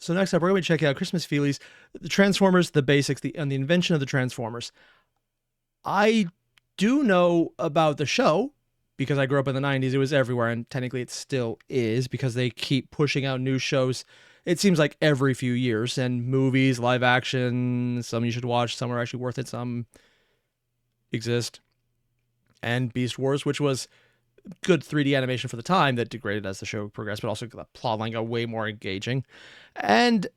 So next up, we're going to check out Chris McFeely's The Transformers, the Basics, and the Invention of the Transformers. I do know about the show because I grew up in the 90s. It was everywhere, and technically it still is because they keep pushing out new shows. It seems like every few years, and movies, live action, some you should watch, some are actually worth it, some exist. And Beast Wars, which was good 3D animation for the time that degraded as the show progressed, but also the plotline got way more engaging. And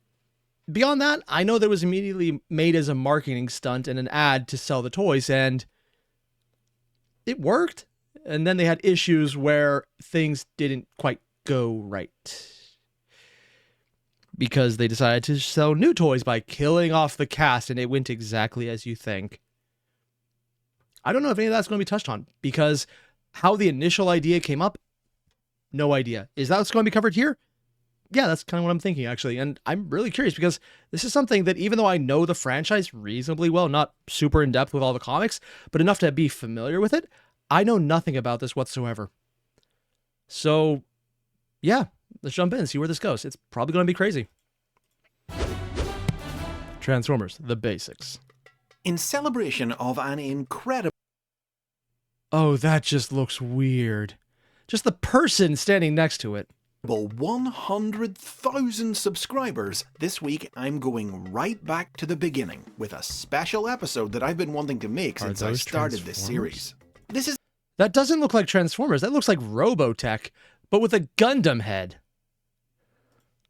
beyond that, I know that it was immediately made as a marketing stunt and an ad to sell the toys, and it worked. And then they had issues where things didn't quite go right because they decided to sell new toys by killing off the cast, and it went exactly as you think. I don't know if any of that's going to be touched on because how the initial idea came up, no idea. Is that what's going to be covered here? Yeah, that's kind of what I'm thinking, actually. And I'm really curious because this is something that even though I know the franchise reasonably well, not super in depth with all the comics, but enough to be familiar with it, I know nothing about this whatsoever. So, yeah, let's jump in and see where this goes. It's probably going to be crazy. Transformers, the Basics. In celebration of an incredible... Oh, that just looks weird. Just the person standing next to it. 100,000 subscribers, this week I'm going right back to the beginning with a special episode that I've been wanting to make since I started this series. That doesn't look like Transformers. That looks like Robotech, but with a Gundam head.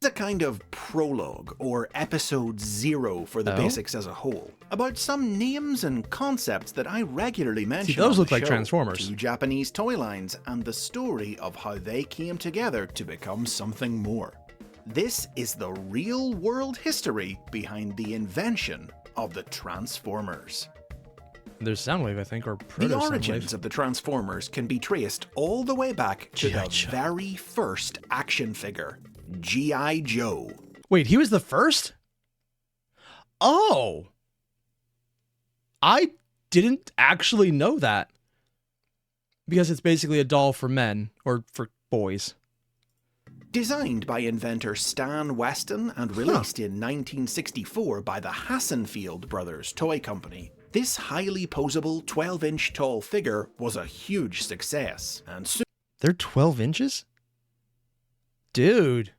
It's a kind of prologue, or episode 0 for the Basics as a whole, about some names and concepts that I regularly mention. See, those on look the like show, Transformers. 2 Japanese toy lines, and the story of how they came together to become something more. This is the real-world history behind the invention of the Transformers. There's Soundwave, I think, or The origins of the Transformers can be traced all the way back to the very first action figure, G.I. Joe. Wait, he was the first? Oh! I didn't actually know that. Because it's basically a doll for men, or for boys. Designed by inventor Stan Weston and released in 1964 by the Hassenfield Brothers Toy Company, this highly posable 12-inch tall figure was a huge success, and soon... They're 12 inches? Dude,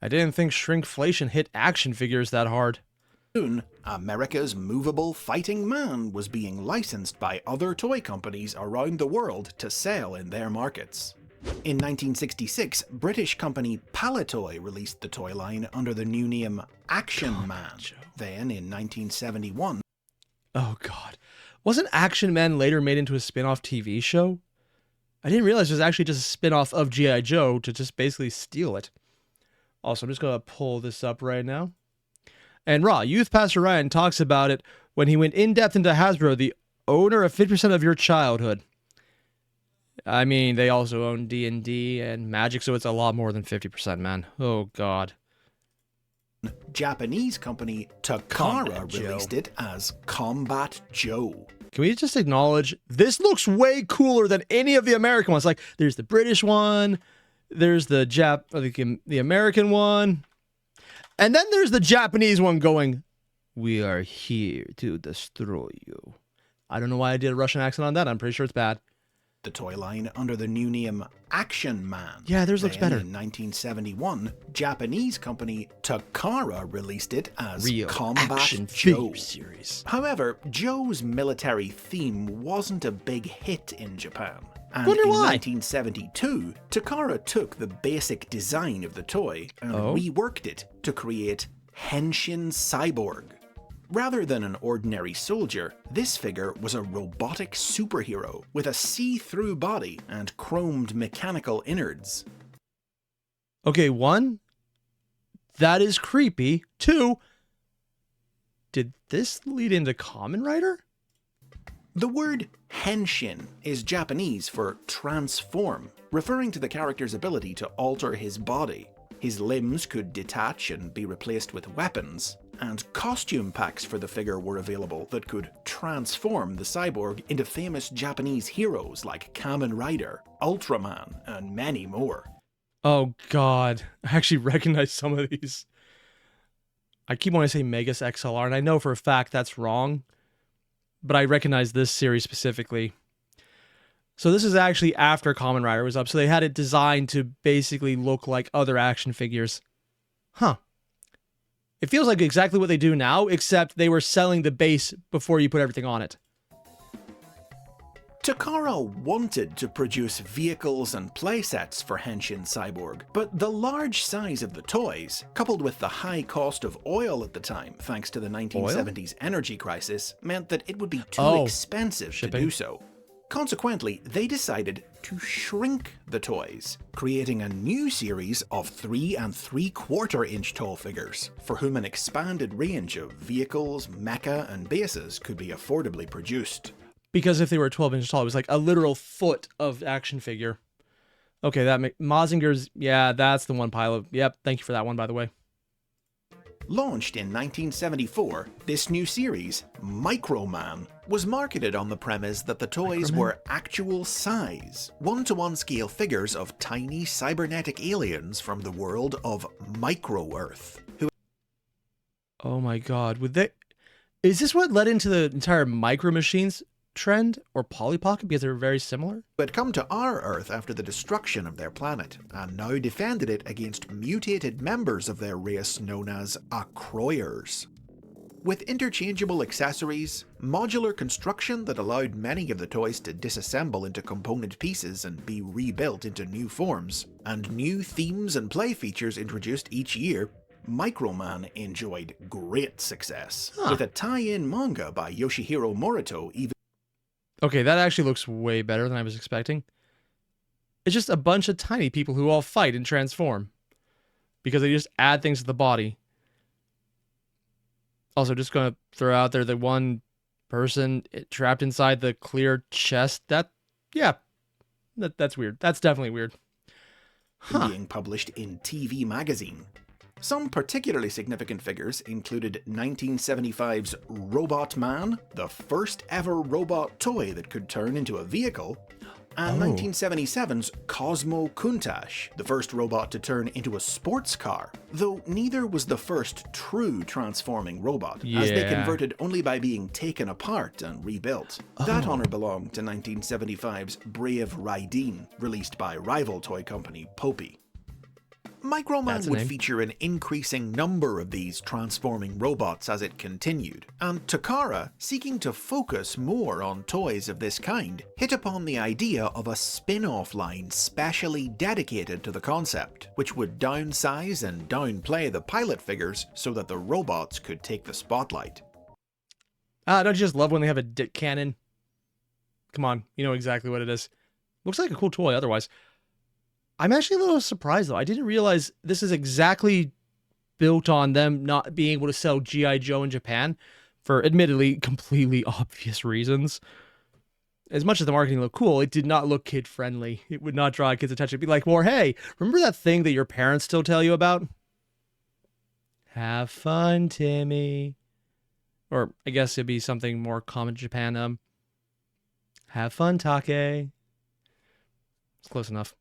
I didn't think shrinkflation hit action figures that hard. Soon, America's movable fighting man was being licensed by other toy companies around the world to sell in their markets. In 1966, British company Palitoy released the toy line under the new name Action Man. Then, in 1971... Oh god. Wasn't Action Man later made into a spin-off TV show? I didn't realize it was actually just a spin-off of G.I. Joe to just basically steal it. Also, I'm just going to pull this up right now. And Raw, Youth Pastor Ryan talks about it when he went in-depth into Hasbro, the owner of 50% of your childhood. I mean, they also own D&D and Magic, so it's a lot more than 50%, man. Oh, God. Japanese company Takara released it as Combat Joe. Can we just acknowledge, this looks way cooler than any of the American ones. Like, there's the British one, there's the the American one, and then there's the Japanese one going, "We are here to destroy you." I don't know why I did a Russian accent on that. I'm pretty sure it's bad. The toy line under the new name Action Man. Yeah, theirs looks better. In 1971, Japanese company Takara released it as Real Combat Action Joe. Figure Series. However, Joe's military theme wasn't a big hit in Japan. And Wonder in why. 1972, Takara took the basic design of the toy and reworked it to create Henshin Cyborg. Rather than an ordinary soldier, this figure was a robotic superhero with a see-through body and chromed mechanical innards. Okay, 1, that is creepy. 2, did this lead into Kamen Rider? The word Henshin is Japanese for transform, referring to the character's ability to alter his body. His limbs could detach and be replaced with weapons, and costume packs for the figure were available that could transform the cyborg into famous Japanese heroes like Kamen Rider, Ultraman, and many more. Oh god, I actually recognize some of these. I keep wanting to say Megas XLR, and I know for a fact that's wrong, but I recognize this series specifically. So this is actually after Kamen Rider was up, so they had it designed to basically look like other action figures. Huh. It feels like exactly what they do now, except they were selling the base before you put everything on it. Takara wanted to produce vehicles and playsets for Henshin Cyborg, but the large size of the toys, coupled with the high cost of oil at the time thanks to the 1970s energy crisis, meant that it would be too expensive to do so. Consequently, they decided to shrink the toys, creating a new series of 3 3/4 inch tall figures, for whom an expanded range of vehicles, mecha, and bases could be affordably produced. Because if they were 12 inches tall, it was like a literal foot of action figure. Okay, that Mazinger's, yeah, that's the one pilot. Yep, thank you for that one, by the way. Launched in 1974, this new series, Microman, was marketed on the premise that the toys were actual size, 1-to-1 scale figures of tiny cybernetic aliens from the world of Micro-Earth. Oh my god, is this what led into the entire Micro Machines trend, or Polly Pocket, because they're very similar? Who had come to our Earth after the destruction of their planet, and now defended it against mutated members of their race known as Acroyers. With interchangeable accessories, modular construction that allowed many of the toys to disassemble into component pieces and be rebuilt into new forms, and new themes and play features introduced each year, Microman enjoyed great success, with a tie-in manga by Yoshihiro Morito even. Okay, that actually looks way better than I was expecting. It's just a bunch of tiny people who all fight and transform, because they just add things to the body. Also, just going to throw out there the one person trapped inside the clear chest. That's weird. That's definitely weird. Being published in TV Magazine. Some particularly significant figures included 1975's Robot Man, the first ever robot toy that could turn into a vehicle, and 1977's Cosmo Countach, the first robot to turn into a sports car, though neither was the first true transforming robot, as they converted only by being taken apart and rebuilt. That honor belonged to 1975's Brave Raideen, released by rival toy company Popey. Microman would feature an increasing number of these transforming robots as it continued, and Takara, seeking to focus more on toys of this kind, hit upon the idea of a spin-off line specially dedicated to the concept, which would downsize and downplay the pilot figures so that the robots could take the spotlight. Don't you just love when they have a dick cannon? Come on, you know exactly what it is. Looks like a cool toy otherwise. I'm actually a little surprised, though. I didn't realize this is exactly built on them not being able to sell G.I. Joe in Japan for, admittedly, completely obvious reasons. As much as the marketing looked cool, it did not look kid-friendly. It would not draw kids' attention. It'd be like, well, hey, remember that thing that your parents still tell you about? Have fun, Timmy. Or I guess it'd be something more common in Japan. Have fun, Take. It's close enough.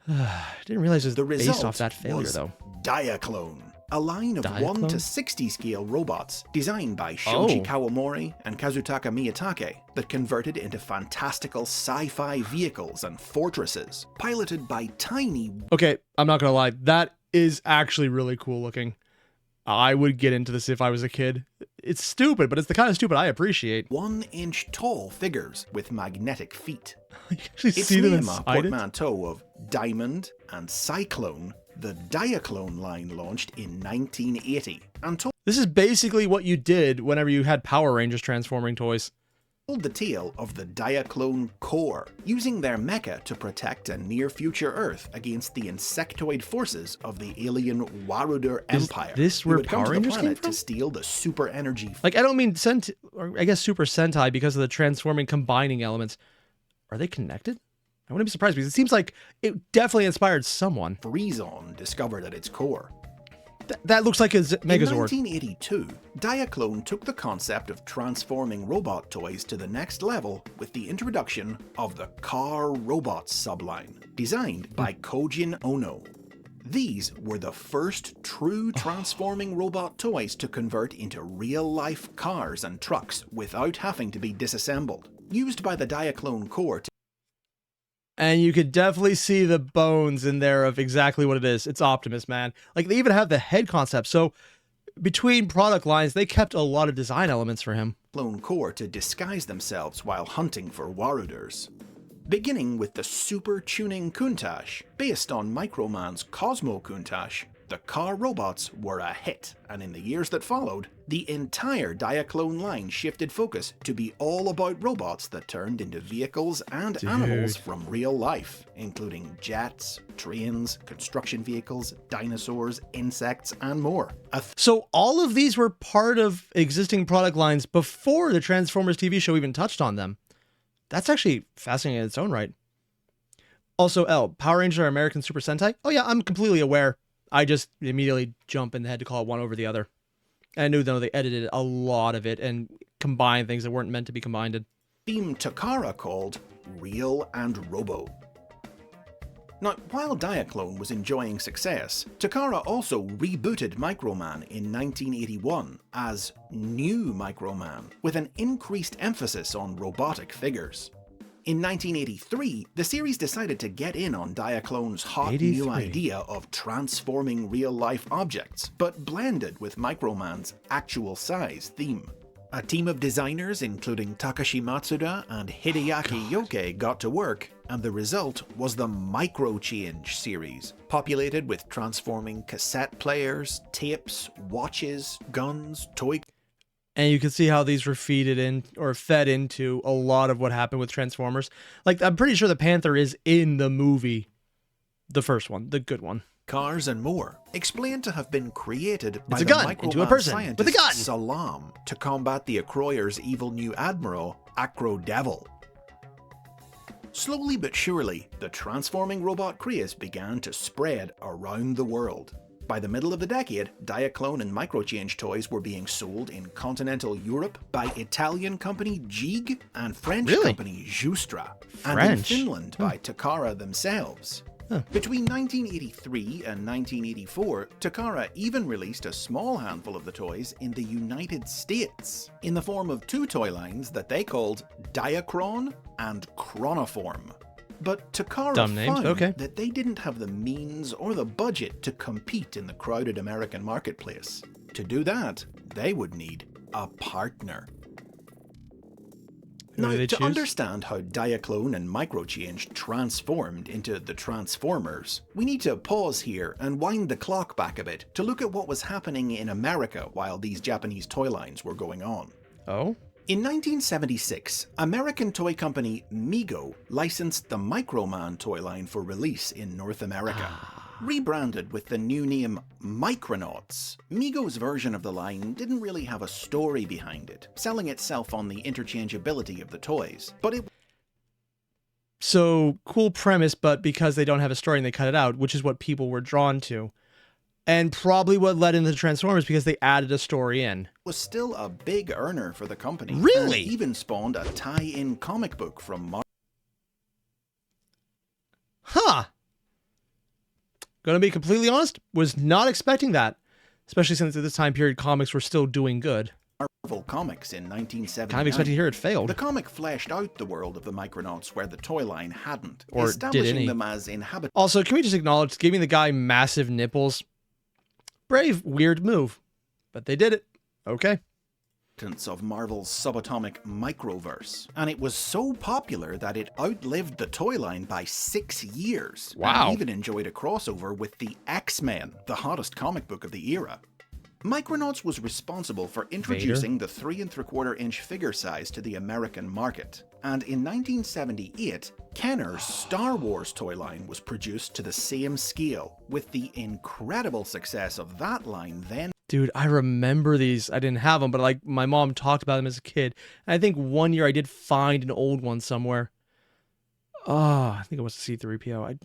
I didn't realize it was based off that failure, though. Diaclone, a line of 1 to 60 scale robots designed by Shoji Kawamori and Kazutaka Miyatake that converted into fantastical sci-fi vehicles and fortresses, piloted by tiny... Okay, I'm not gonna lie, that is actually really cool looking. I would get into this if I was a kid. It's stupid, but it's the kind of stupid I appreciate. 1-inch tall figures with magnetic feet. You can actually see them inside it. Portmanteau of Diamond and Cyclone, the Diaclone line launched in 1980. And this is basically what you did whenever you had Power Rangers transforming toys. Told the tale of the Diaclone Corps, using their mecha to protect a near-future Earth against the insectoid forces of the alien Waruder Empire. This where Power Rangers came from? To steal the super energy. Like, I don't mean or I guess Super Sentai because of the transforming combining elements. Are they connected? I wouldn't be surprised because it seems like it definitely inspired someone. Freezon discovered at its core. That looks like a Megazord. In 1982, Diaclone took the concept of transforming robot toys to the next level with the introduction of the Car Robots subline, designed by Kojin Ono. These were the first true transforming robot toys to convert into real-life cars and trucks without having to be disassembled. Used by the Diaclone core to And you could definitely see the bones in there of exactly what it is. It's Optimus, man. Like, they even have the head concept. So between product lines, they kept a lot of design elements for him. Diaclone core to disguise themselves while hunting for Waruders. Beginning with the Super Tuning Countach, based on Microman's Cosmo Countach, the car robots were a hit, and in the years that followed, the entire Diaclone line shifted focus to be all about robots that turned into vehicles and animals from real life, including jets, trains, construction vehicles, dinosaurs, insects, and more. So all of these were part of existing product lines before the Transformers TV show even touched on them. That's actually fascinating in its own right. Also, Power Rangers are American Super Sentai? Oh yeah, I'm completely aware. I just immediately jump in the head to call it one over the other. And I knew, though, they edited a lot of it and combined things that weren't meant to be combined. Theme Takara called Real and Robo. Now, while Diaclone was enjoying success, Takara also rebooted Microman in 1981 as New Microman, with an increased emphasis on robotic figures. In 1983, the series decided to get in on Diaclone's hot new idea of transforming real-life objects, but blended with Microman's actual size theme. A team of designers including Takashi Matsuda and Hideaki Yoke got to work, and the result was the Microchange series, populated with transforming cassette players, tapes, watches, guns, toy. And you can see how these were fed into a lot of what happened with Transformers. Like, I'm pretty sure the Panther is in the movie. The first one, the good one. Cars and more, explained to have been created by a the gun Microman into a person scientist with a gun. Salam to combat the Acroyer's evil new admiral, Acro Devil. Slowly but surely, the transforming robot craze began to spread around the world. By the middle of the decade, Diaclone and Microchange toys were being sold in continental Europe by Italian company Geek and French company Justra, and in Finland by Takara themselves. Between 1983 and 1984, Takara even released a small handful of the toys in the United States, in the form of two toy lines that they called Diacron and Chronoform. But Takara found that they didn't have the means or the budget to compete in the crowded American marketplace. To do that, they would need a partner. Now, to understand how Diaclone and Microchange transformed into the Transformers, we need to pause here and wind the clock back a bit to look at what was happening in America while these Japanese toy lines were going on. Oh? In 1976, American toy company Mego licensed the Microman toy line for release in North America. Rebranded with the new name Micronauts, Mego's version of the line didn't really have a story behind it, selling itself on the interchangeability of the toys, but it... So, cool premise, but because they don't have a story and they cut it out, which is what people were drawn to. And probably what led into the Transformers, because they added a story in. Was still a big earner for the company. Really? And even spawned a tie-in comic book from Huh. Gonna be completely honest, was not expecting that. Especially since at this time period, comics were still doing good. Marvel Comics in 1979. Kind of expected to hear it failed. The comic fleshed out the world of the Micronauts where the toy line hadn't, or establishing did any. them as inhabitants. Also, can we just acknowledge giving the guy massive nipples? Brave, weird move. But they did it. Okay. Of Marvel's subatomic Microverse, and it was so popular that it outlived the toy line by 6 years. Wow. And even enjoyed a crossover with the X-Men, the hottest comic book of the era. Micronauts was responsible for introducing the 3 3/4 inch figure size to the American market, and in 1978, Kenner's Star Wars toy line was produced to the same scale, with the incredible success of that line then. Dude, I remember these. I didn't have them, but like my mom talked about them as a kid. And I think one year I did find an old one somewhere. Oh, I think it was a C-3PO.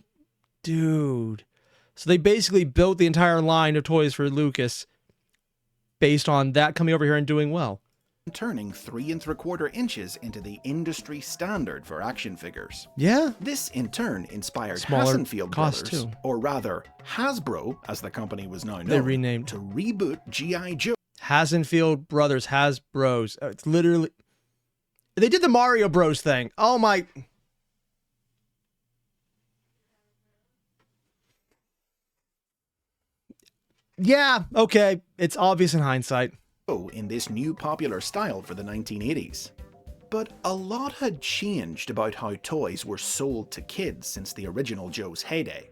Dude. So they basically built the entire line of toys for Lucas based on that coming over here and doing well. turning 3 3/4 inches into the industry standard for action figures. Yeah. This in turn inspired Smaller Hassenfield cost, Brothers, too. or rather Hasbro, as the company was now known, They renamed. to reboot G.I. Joe. Hassenfield Brothers, Hasbros. It's literally... They did the Mario Bros thing. Oh my... Yeah, okay. It's obvious in hindsight. In this new popular style for the 1980s. But a lot had changed about how toys were sold to kids since the original Joe's heyday.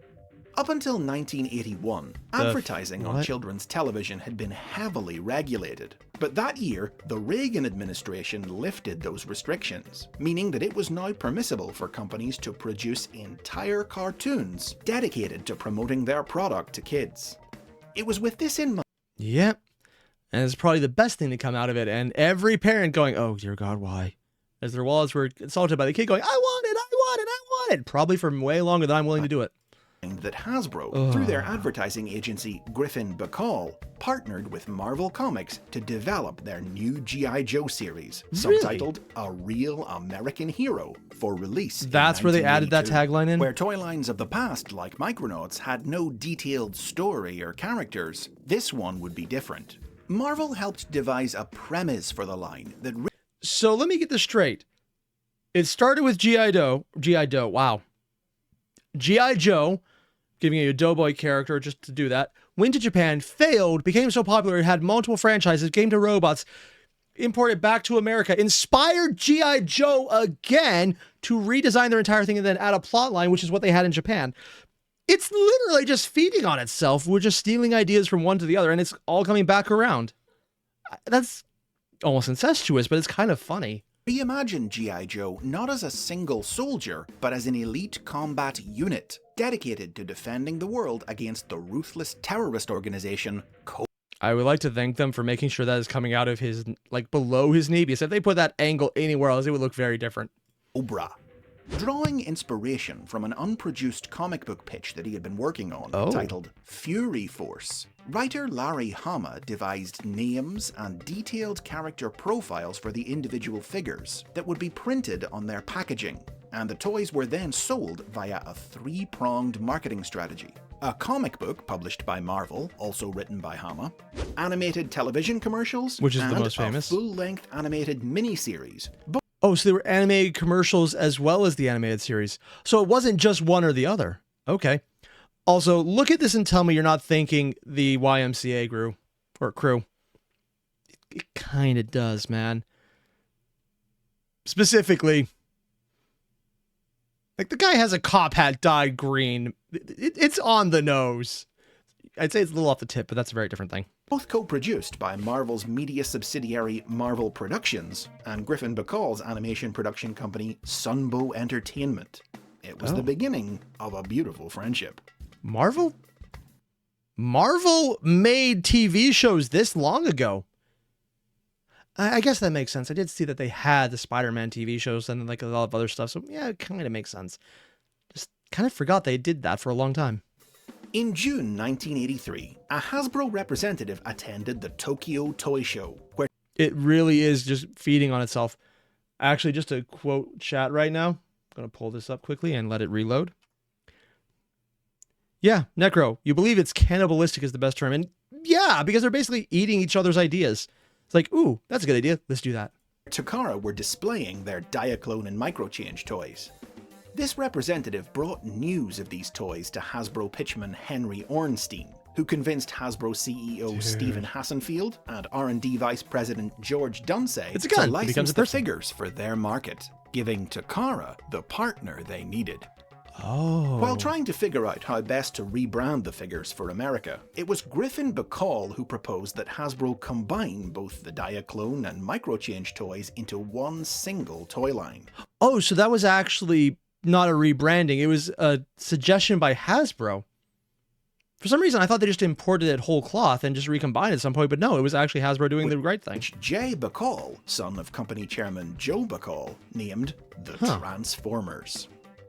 Up until 1981, advertising on children's television had been heavily regulated. But that year, the Reagan administration lifted those restrictions, meaning that it was now permissible for companies to produce entire cartoons dedicated to promoting their product to kids. It was with this in mind. Yep. And it's probably the best thing to come out of it. And every parent going, oh, dear God, why? As their wallets were assaulted by the kid going, I want it, I want it, I want it. Probably for way longer than I'm willing to do it. That Hasbro, through their advertising agency Griffin Bacall, partnered with Marvel Comics to develop their new G.I. Joe series, subtitled A Real American Hero, for release. That's where they added that tagline in? Where toy lines of the past, like Micronauts, had no detailed story or characters, this one would be different. Marvel helped devise a premise for the line that... So let me get this straight. It started with G.I. Joe, wow. G.I. Joe, giving you a Doughboy character just to do that, went to Japan, failed, became so popular it had multiple franchises, came to robots, imported back to America, inspired G.I. Joe again to redesign their entire thing and then add a plot line, which is what they had in Japan. It's literally just feeding on itself. We're just stealing ideas from one to the other, and it's all coming back around. That's almost incestuous, but it's kind of funny. Reimagine G.I. Joe not as a single soldier, but as an elite combat unit, dedicated to defending the world against the ruthless terrorist organization I would like to thank them for making sure that is coming out of his, like, below his knee, because if they put that angle anywhere else, it would look very different. Cobra. Drawing inspiration from an unproduced comic book pitch that he had been working on, titled Fury Force, writer Larry Hama devised names and detailed character profiles for the individual figures that would be printed on their packaging, and the toys were then sold via a 3-pronged marketing strategy. A comic book published by Marvel, also written by Hama, animated television commercials, which is and the most famous, a full-length animated miniseries. Oh, so there were animated commercials as well as the animated series. So it wasn't just one or the other. Okay. Also, look at this and tell me you're not thinking the YMCA crew. It kind of does, man. Specifically, like, the guy has a cop hat dyed green. It's on the nose. I'd say it's a little off the tip, but that's a very different thing. Both co-produced by Marvel's media subsidiary Marvel Productions and Griffin Bacall's animation production company Sunbow Entertainment. It was the beginning of a beautiful friendship. Marvel made TV shows this long ago. I guess that makes sense. I did see that they had the Spider-Man TV shows and like a lot of other stuff. So yeah, it kind of makes sense. Just kind of forgot they did that for a long time. In June 1983, a Hasbro representative attended the Tokyo Toy Show, where it really is just feeding on itself. Actually, just to quote chat right now, I'm going to pull this up quickly and let it reload. Yeah, Necro, you believe it's cannibalistic is the best term. And yeah, because they're basically eating each other's ideas. It's like, ooh, that's a good idea. Let's do that. Takara were displaying their Diaclone and Microchange toys. This representative brought news of these toys to Hasbro pitchman Henry Ornstein, who convinced Hasbro CEO Stephen Hassenfield and R&D Vice President George Dunsey to license the figures for their market, giving Takara the partner they needed. While trying to figure out how best to rebrand the figures for America, it was Griffin Bacall who proposed that Hasbro combine both the Diaclone and Microchange toys into one single toy line. Oh, so that was actually not a rebranding. It was a suggestion by Hasbro. For some reason, I thought they just imported it whole cloth and just recombined at some point, but no, it was actually Hasbro doing the right thing. Which Jay Bacall, son of company chairman Joe Bacall, named the Transformers.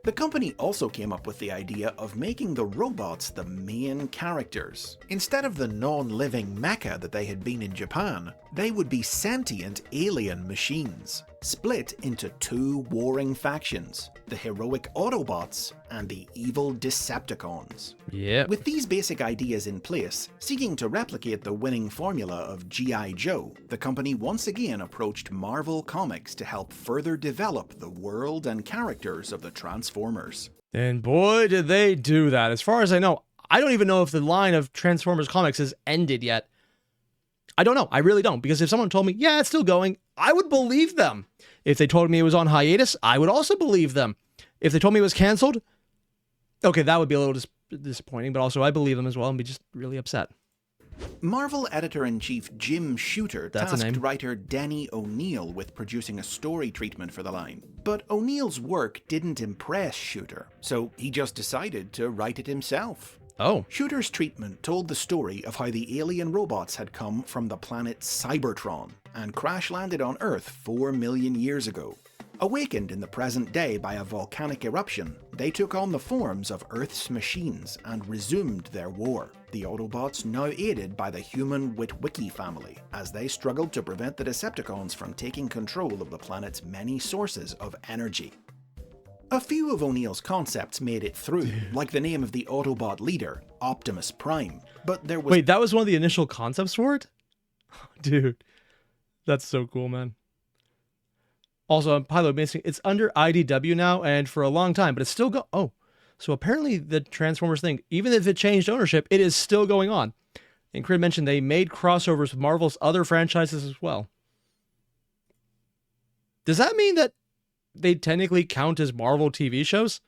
The company also came up with the idea of making the robots the main characters. Instead of the non-living mecha that they had been in Japan, they would be sentient alien machines, split into two warring factions, the heroic Autobots and the evil Decepticons. Yeah. With these basic ideas in place, seeking to replicate the winning formula of G.I. Joe, the company once again approached Marvel Comics to help further develop the world and characters of the Transformers. And boy, did they do that. As far as I know, I don't even know if the line of Transformers comics has ended yet. I don't know. I really don't. Because if someone told me, yeah, it's still going, I would believe them. If they told me it was on hiatus, I would also believe them. If they told me it was canceled, okay, that would be a little disappointing, but also I believe them as well and be just really upset. Marvel editor-in-chief Jim Shooter tasked writer Denny O'Neil with producing a story treatment for the line. But O'Neil's work didn't impress Shooter, so he just decided to write it himself. Oh. Shooter's treatment told the story of how the alien robots had come from the planet Cybertron and crash-landed on Earth 4 million years ago. Awakened in the present day by a volcanic eruption, they took on the forms of Earth's machines and resumed their war. The Autobots now aided by the human Witwicky family, as they struggled to prevent the Decepticons from taking control of the planet's many sources of energy. A few of O'Neil's concepts made it through, like the name of the Autobot leader, Optimus Prime, but there was— Wait, that was one of the initial concepts for it? Dude, that's so cool, man. Also, I'm pilot missing. It's under IDW now, and for a long time, but it's still Oh, so apparently the Transformers thing, even if it changed ownership, it is still going on. And Crid mentioned they made crossovers with Marvel's other franchises as well. Does that mean that they technically count as Marvel TV shows?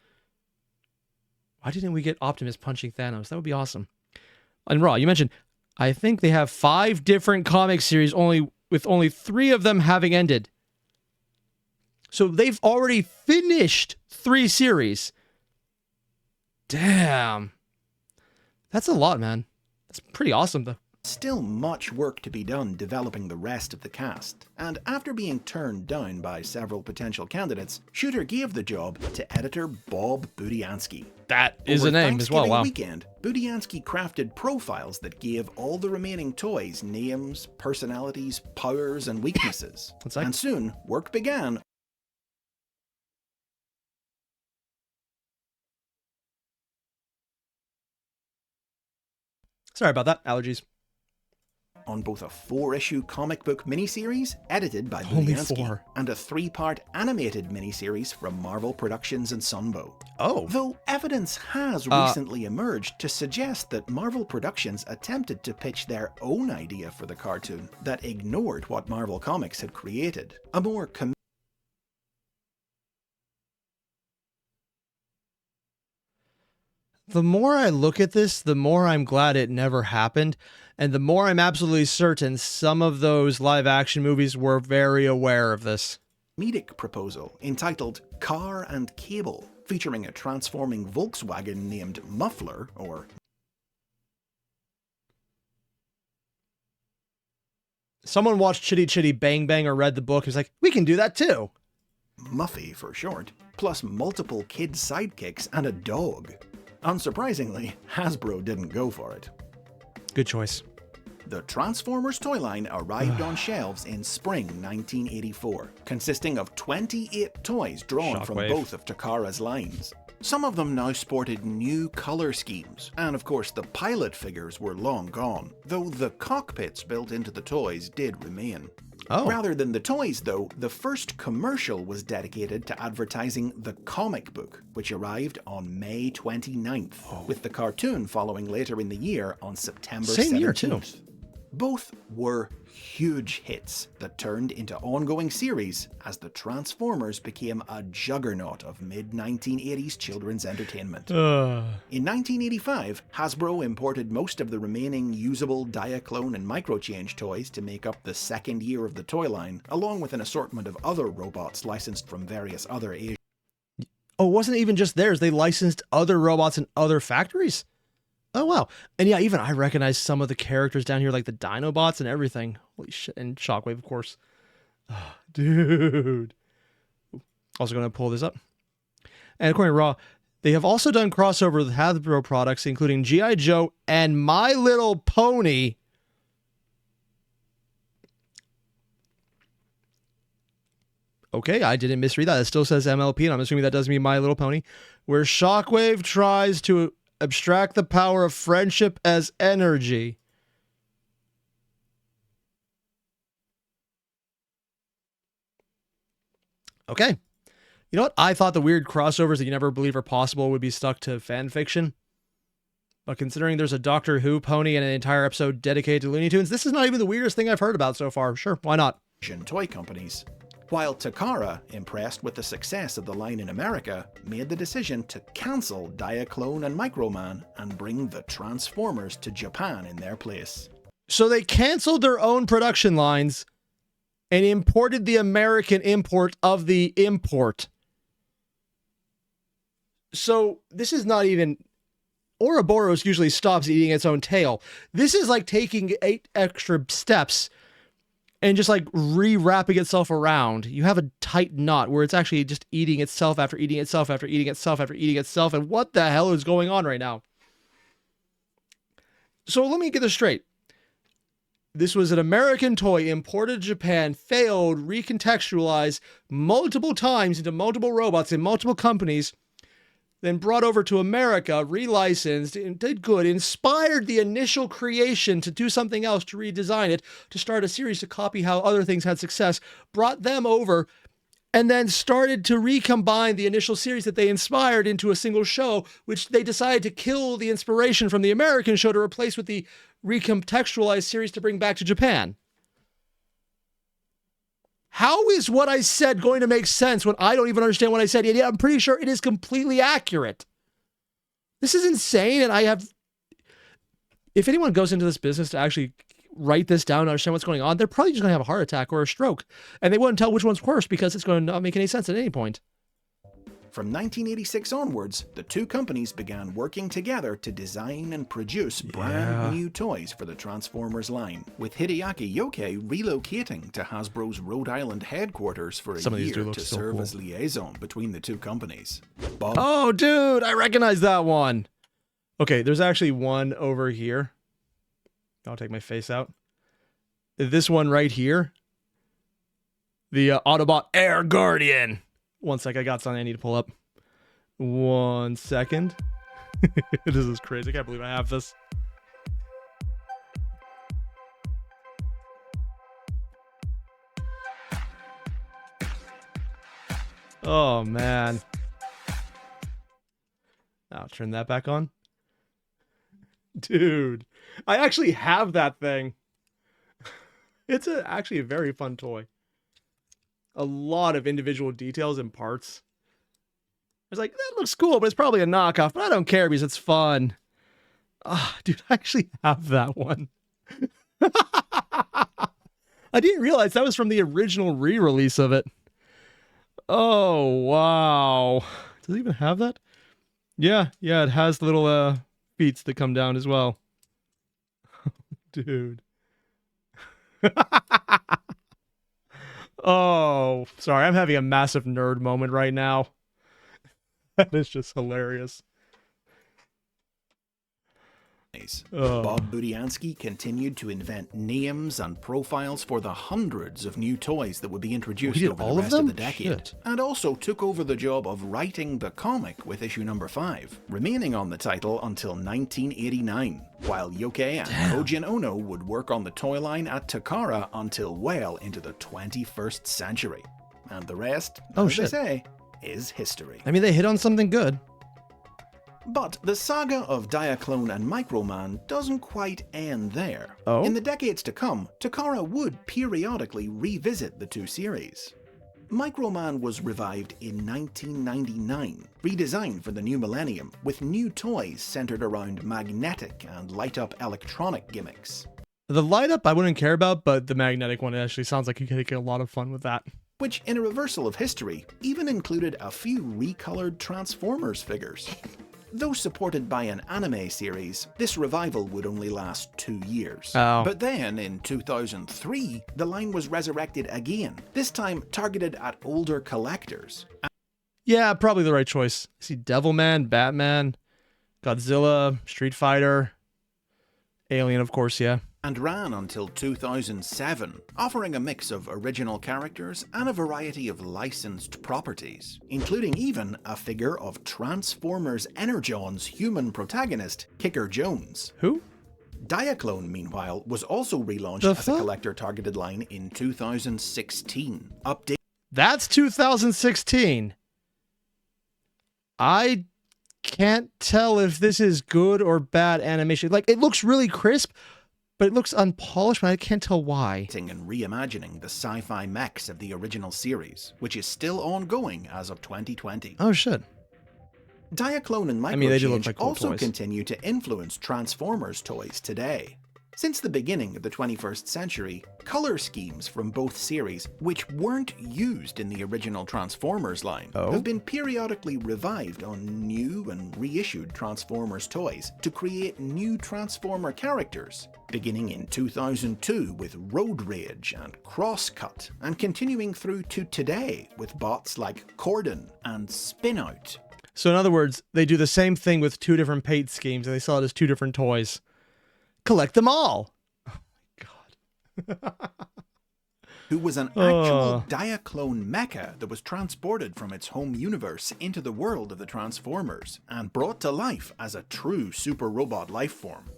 Why didn't we get Optimus punching Thanos? That would be awesome. And Raw, you mentioned, I think they have 5 different comic series, with only 3 of them having ended. So they've already finished 3 series. Damn. That's a lot, man. That's pretty awesome, though. Still much work to be done developing the rest of the cast, and after being turned down by several potential candidates, Shooter gave the job to editor Bob Budiansky. That is a name as well, wow. Weekend, Budiansky crafted profiles that gave all the remaining toys names, personalities, powers, and weaknesses. And soon, work began. Sorry about that, allergies. On both a 4-issue comic book miniseries edited by Budiansky and a 3-part animated miniseries from Marvel Productions and Sunbow. Oh. Though evidence has recently emerged to suggest that Marvel Productions attempted to pitch their own idea for the cartoon that ignored what Marvel Comics had created. A more The more I look at this, the more I'm glad it never happened, and the more I'm absolutely certain some of those live-action movies were very aware of this. Comedic proposal entitled Car and Cable, featuring a transforming Volkswagen named Muffler, or someone watched Chitty Chitty Bang Bang or read the book and was like, we can do that too. Muffy for short, plus multiple kid sidekicks and a dog. Unsurprisingly, Hasbro didn't go for it. Good choice. The Transformers toy line arrived on shelves in spring 1984, consisting of 28 toys drawn from both of Takara's lines. Some of them now sported new color schemes, and of course the pilot figures were long gone, though the cockpits built into the toys did remain. Rather than the toys, though, the first commercial was dedicated to advertising the comic book, which arrived on May 29th, with the cartoon following later in the year on September 17th. Same year, too. Both were huge hits that turned into ongoing series as the Transformers became a juggernaut of mid-1980s children's entertainment. In 1985, Hasbro imported most of the remaining usable Diaclone and Microchange toys to make up the second year of the toy line, along with an assortment of other robots licensed from various other Asian. Oh, it wasn't even just theirs. They licensed other robots in other factories? Oh, wow. And yeah, even I recognize some of the characters down here, like the Dinobots and everything. Holy shit. And Shockwave, of course. Oh, dude. Also going to pull this up. And according to Raw, they have also done crossover with Hasbro products, including G.I. Joe and My Little Pony. Okay, I didn't misread that. It still says MLP, and I'm assuming that does mean My Little Pony, where Shockwave tries to abstract the power of friendship as energy. Okay. You know what? I thought the weird crossovers that you never believe are possible would be stuck to fan fiction. But considering there's a Doctor Who pony and an entire episode dedicated to Looney Tunes, this is not even the weirdest thing I've heard about so far. Sure, why not? Toy companies. While Takara, impressed with the success of the line in America, made the decision to cancel Diaclone and Microman and bring the Transformers to Japan in their place. So they canceled their own production lines and imported the American import of the import. So this is not even... Ouroboros usually stops eating its own tail. This is like taking 8 extra steps and just like re-wrapping itself around. You have a tight knot where it's actually just eating itself after eating itself after eating itself after eating itself. And what the hell is going on right now? So let me get this straight. This was an American toy imported to Japan, failed, recontextualized multiple times into multiple robots in multiple companies, then brought over to America, relicensed, and did good, inspired the initial creation to do something else, to redesign it, to start a series to copy how other things had success, brought them over, and then started to recombine the initial series that they inspired into a single show, which they decided to kill the inspiration from the American show to replace with the recontextualized series to bring back to Japan. How is what I said going to make sense when I don't even understand what I said? Yeah, I'm pretty sure it is completely accurate. This is insane, and I have... If anyone goes into this business to actually write this down and understand what's going on, they're probably just going to have a heart attack or a stroke, and they wouldn't tell which one's worse because it's going to not make any sense at any point. From 1986 onwards, the two companies began working together to design and produce brand new toys for the Transformers line, with Hideaki Yoke relocating to Hasbro's Rhode Island headquarters for a year to serve as liaison between the two companies. Oh, dude, I recognize that one. Okay, there's actually one over here. I'll take my face out. This one right here. The Autobot Air Guardian. One sec, I got something I need to pull up. 1 second. This is crazy. I can't believe I have this. Oh, man. I'll turn that back on. Dude, I actually have that thing. It's actually a very fun toy. A lot of individual details and parts. I was like, that looks cool, but it's probably a knockoff, but I don't care because it's fun. Ah, dude, I actually have that one. I didn't realize that was from the original re-release of it. Oh, wow. Does it even have that? Yeah, it has little feet that come down as well. Dude. Oh, sorry. I'm having a massive nerd moment right now. That is just hilarious. Bob Budiansky continued to invent names and profiles for the hundreds of new toys that would be introduced over the rest of the decade, and also took over the job of writing the comic with issue number 5, remaining on the title until 1989, while Yoke and Kojin Ono would work on the toy line at Takara until well into the 21st century. And the rest, as they say, is history. I mean, they hit on something good. But the saga of Diaclone and Microman doesn't quite end there. Oh? In the decades to come, Takara would periodically revisit the two series. Microman was revived in 1999, redesigned for the new millennium, with new toys centered around magnetic and light-up electronic gimmicks. The light-up I wouldn't care about, but the magnetic one actually sounds like you could get a lot of fun with that. Which, in a reversal of history, even included a few recolored Transformers figures. Though supported by an anime series, this revival would only last 2 years. But then, in 2003, the line was resurrected again, this time targeted at older collectors. Yeah, probably the right choice. I see Devilman, Batman, Godzilla, Street Fighter, Alien, of course, yeah. And ran until 2007, offering a mix of original characters and a variety of licensed properties, including even a figure of Transformers Energon's human protagonist, Kicker Jones. Who? Diaclone, meanwhile, was also relaunched as a collector-targeted line in 2016. That's 2016. I can't tell if this is good or bad animation. Like, it looks really crisp, but it looks unpolished, but I can't tell why. And reimagining the sci-fi mechs of the original series, which is still ongoing as of 2020. Oh, shit. Diaclone and Microchange they do look like cool also toys. continue to influence Transformers toys today. Since the beginning of the 21st century, color schemes from both series, which weren't used in the original Transformers line, have been periodically revived on new and reissued Transformers toys to create new Transformer characters, beginning in 2002 with Road Rage and Crosscut, and continuing through to today with bots like Cordon and Spinout. So in other words, they do the same thing with two different paint schemes, and they sell it as two different toys. Collect them all. Oh my god. Who was an actual Diaclone mecha that was transported from its home universe into the world of the Transformers and brought to life as a true super robot life form.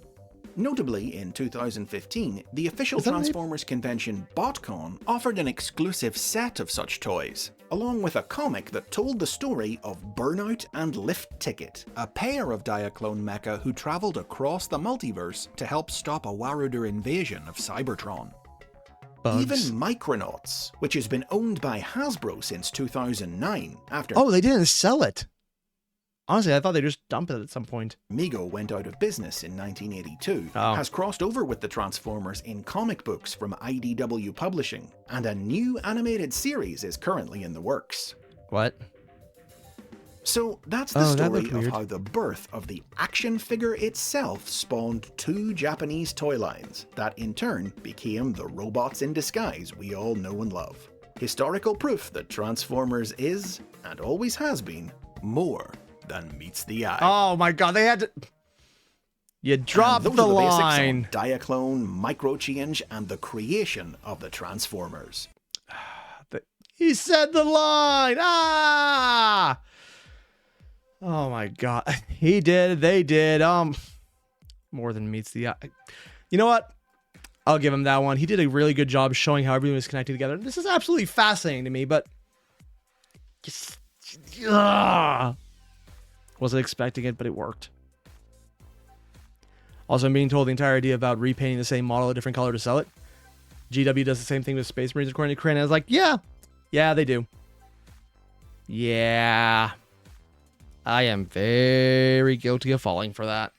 Notably, in 2015, the official Transformers convention BotCon offered an exclusive set of such toys, along with a comic that told the story of Burnout and Lift Ticket, a pair of Diaclone mecha who travelled across the multiverse to help stop a Waruder invasion of Cybertron. Bugs. Even Micronauts, which has been owned by Hasbro since 2009 after... Oh, they didn't sell it. Honestly, I thought they just dumped it at some point. Mego went out of business in 1982, has crossed over with the Transformers in comic books from IDW Publishing, and a new animated series is currently in the works. What? So that's the story of how the birth of the action figure itself spawned two Japanese toy lines that in turn became the robots in disguise we all know and love. Historical proof that Transformers is, and always has been, more than meets the eye. Oh my god, they had to... You dropped the line. Diaclone, Microchange, and the creation of the Transformers. He said the line! Ah! Oh my god. He did, they did. More than meets the eye. You know what? I'll give him that one. He did a really good job showing how everything was connected together. This is absolutely fascinating to me, but... Just... Wasn't expecting it, but it worked. Also, I'm being told the entire idea about repainting the same model a different color to sell it. GW does the same thing with Space Marines, according to Corinne. I was like, yeah, they do. Yeah. I am very guilty of falling for that.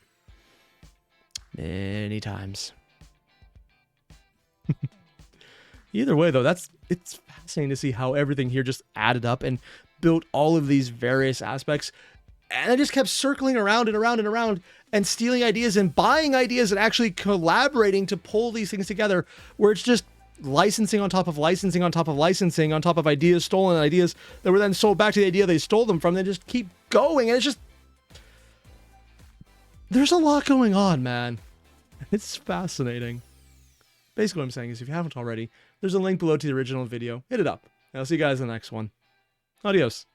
Many times. Either way, though, it's fascinating to see how everything here just added up and built all of these various aspects. And I just kept circling around and around and around and stealing ideas and buying ideas and actually collaborating to pull these things together, where it's just licensing on top of licensing on top of licensing on top of ideas, stolen ideas that were then sold back to the idea they stole them from. They just keep going. And it's just... There's a lot going on, man. It's fascinating. Basically what I'm saying is, if you haven't already, there's a link below to the original video. Hit it up. And I'll see you guys in the next one. Adios.